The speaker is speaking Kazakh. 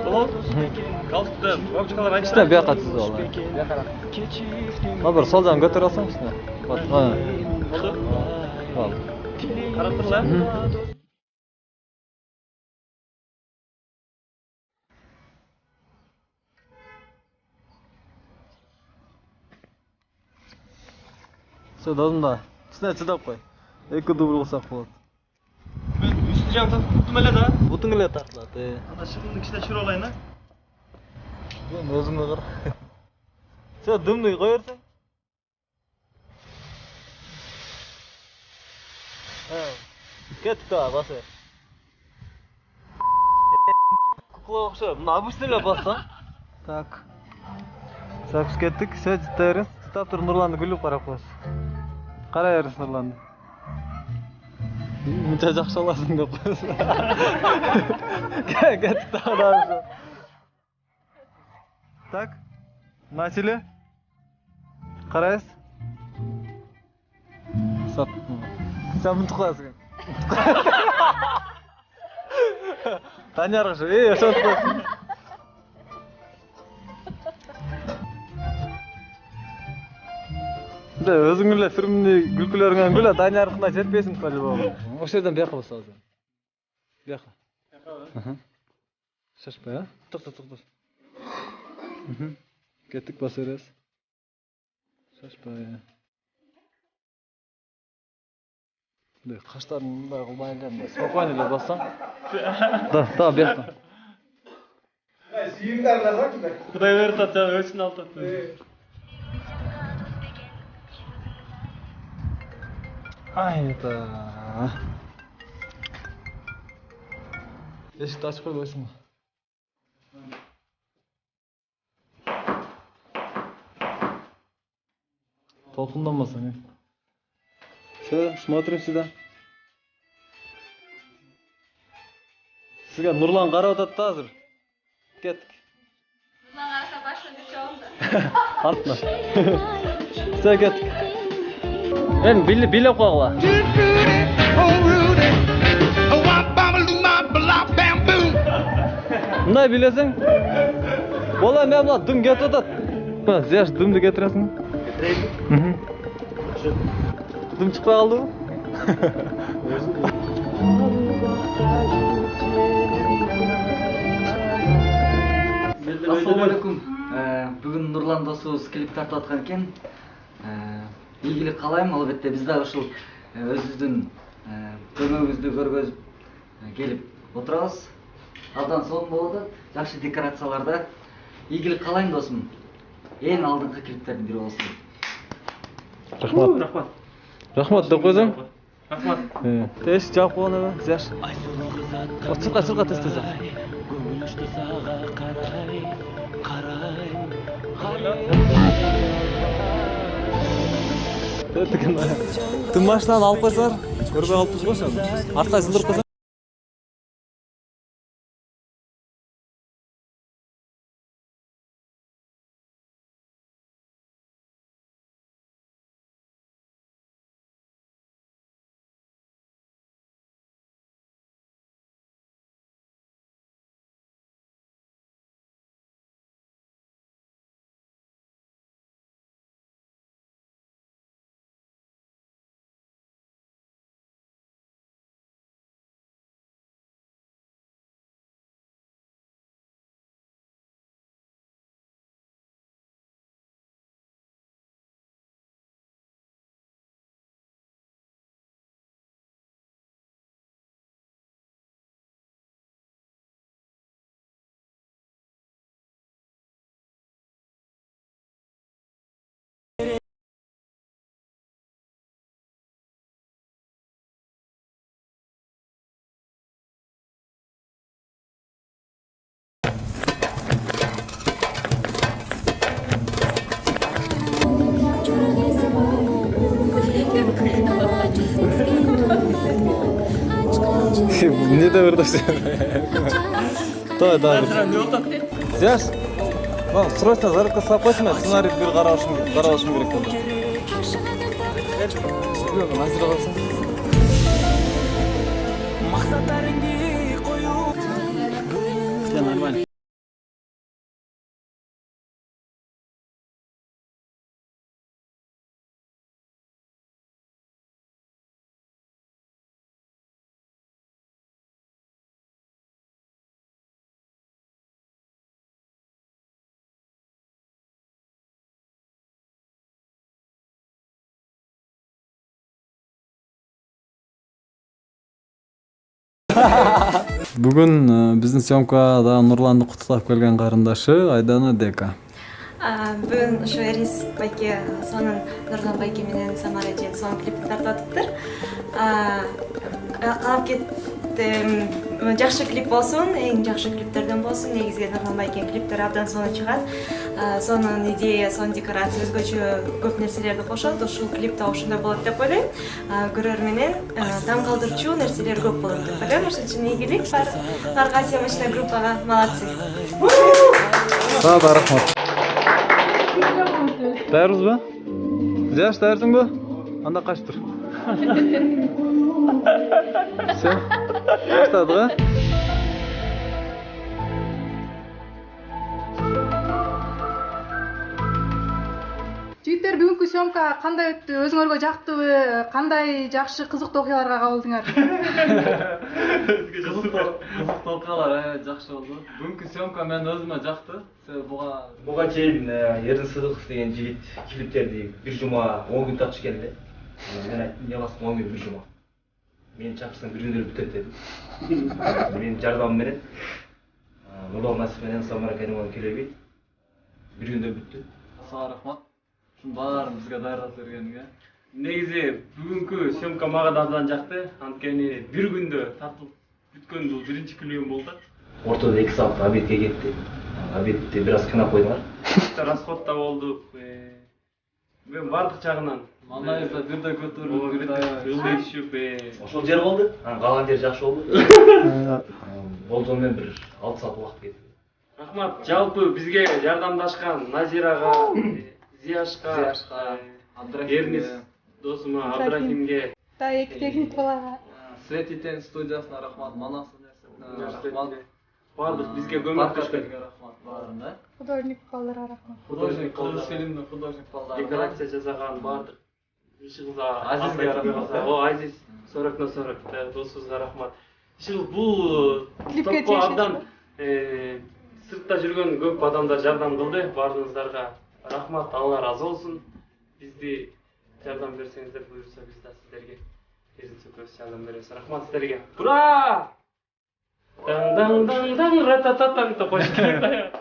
Болот. Галстуктан бабушкалар айтты. İşte bir yakka tuzda olay. Ha bir soldan götür alsam işte. Bak. Ha. Oldu. Oldu. Qarab turlar. Все, дадым да. Üstüne çıdap koy. Екі дубль olsak болады. Men üstü jam tuttum ele da. Butun ile tartılады. Anda shirinlik ishda shur olayın ha. Ben özüme qara. Sen dımni qo'yarsang. Ha. Ketdi basa. Kukla o'xshab, buni обычныйлab bassam. Так. Запись ketdik. Все, jitaymiz. Stop tur Nurlanni kulib qarab qo'yasiz. Qarayverasiz Nurlanni. Muncha yaxshi olasing deb qo'yasiz. Ketdi adam shu. Так. Начали. Qaraysiz. Stop. Sen bunu tıklayasın. Tanyarıq şu. Yaşat qo'ysin. Да, өзіңізге сүрімді күлкілеріңен күлі, Данярықына жетпесін по-любому. Осы жерден бияққа болса өзің. Бияққа. Шашпай, а? Тоқта. Кеттік басы өрес. Шашпай. Қаштарын мұндай қылмайын, спокойно бассам. Да, бияққа. Сүйімдерін азақ күнде. Құдай берді атжан, өшін алды. Ай, это... Есікті ашып қойып өсің ба? Толқынданбаса, не? Все, смотрим сюда. Сізге Нұрлан қарап атады да азыр. Кеттік. Нұрлан қараса башын деп жауымда. Артына. Все, кеттік. Ben bilip qo'yla. Bunday bilasan? Bola, men bular dim ketib o'tadi. Ha, ziyash dimni keltirasan. Getiraymi? Dim chiqib qoldi-ku. Assalamu alaykum. Бүгін Нұрлан досыбыз клип тартып атқан екен. Игілік қалаймын, албетте біз де ушул өзүбүздүн көмөгүбүздү көргөзүп келип отурабыз. Абдан сонун болуп атат, жакшы декорацияларда. Игілік қалайм досум. Эң алдыңкы клиптердин бири болсун. Рахмат. Рахмат деп қойсаң. Рахмат. Тез жауап қойғаны ба? Зияш. Сырға тез. Тым машинаны алып қойсаңар, көрбей қалыппыз ғой сен. Артқа жылдырып қойсаң. Не довердашься. Да. Зияш. Срочно зарядка салып қойсын, мен сценарийді бір қаралышым керек болды. Назира қалсың. все нормально. Бүгүн биздин съемкада Нурланды куттуктап келген карындашы Айдана Дека. Бүгін ушу Эрис байке сонун Нурлан байке менен Самара эже сонун клипти тартып атыптыр. Каалап кеттим жакшы клип болсун, эң жакшы клиптерден болсун. Негизи Нурлан байкенин клиптери абдан сонун чыгат. Сонун идея, сонун декорация, өзгөчө көп нерселерди кошот. Ушул клипте ошондой болот деп ойлойм. Көрөр менен таң калтырчу нерселер көп болот деп ойлойм. Ошон үчүн ийгилик барга съемочный группага. Молодцы. Сау да, рахмат. Даярбызбы? Жаш, даярсыңбы? Анда качып тур. Все. Баштадык, а? Жигиттер, бүгүнкү съемка кандай өттү? Өзүңөргө жактыбы? Кандай жакшы кызыктуу окуяларга кабылдыңар? Кызыктуу окуялар жакшы болду. Бүгүнкү съемка мен өзүмө жакты. Буга чейин Эрдин Сыдыков деген жигит клиптерди бир жума 10 күн тартыш келди. Мен айттым, яласың 10 күн бир жума. Мени чакырсаң бир күндө бүтөт дедим. Менин жардамым менен Нурлан Насип менен Самара Каримова келебейт. Бир күндө бүттү. Сага рахмат. Шунун баарын бизге даярдап бергениңе. Негизи бүгүнкү съемка мага да абдан жакты. Анткени бир күндө тартылып бүткөн бул биринчи клипим болду. Ортодо 2 саат обедке кетти. Обедти бир аз кынап койдуңар. Расход да болдук. Мен бардык жагынан Мандайыбызда бирдей көтөрүлүп, бирдей ылдый түшүп, Ошол жер болду. Калган жер жакшы болду. Болжол менен бир 6 саат убакыт кетти. Рахмат жалпы бизге жардамдашкан Назирага, Зияшка, Эрнис досума, Абдрахимге, Да, эки техник балага. Светитен студиясына рахмат, Манас университетине рахмат. бардык бизге көмөктөшкөн. Рахмат баарына. Художник балдарга рахмат. Художник, кыргыз фильмдин художник балдарына. Декорация жасаган бардык. Ишигызга Азизге рахмат. О, Азиз, сорокно сорок, досубузга рахмат. Ишил бул Клипке топко абдан сыртта жүргөн көп адамдар жардам кылды. Баарыңыздарга рахмат, Алла разы болсун. Бизди жардам берсеңиздер буюрса, биз да сиздерге көз жардам беребиз. Рахмат сиздерге. Ура! Дан дан дан дан ратататан деп коюш керек да.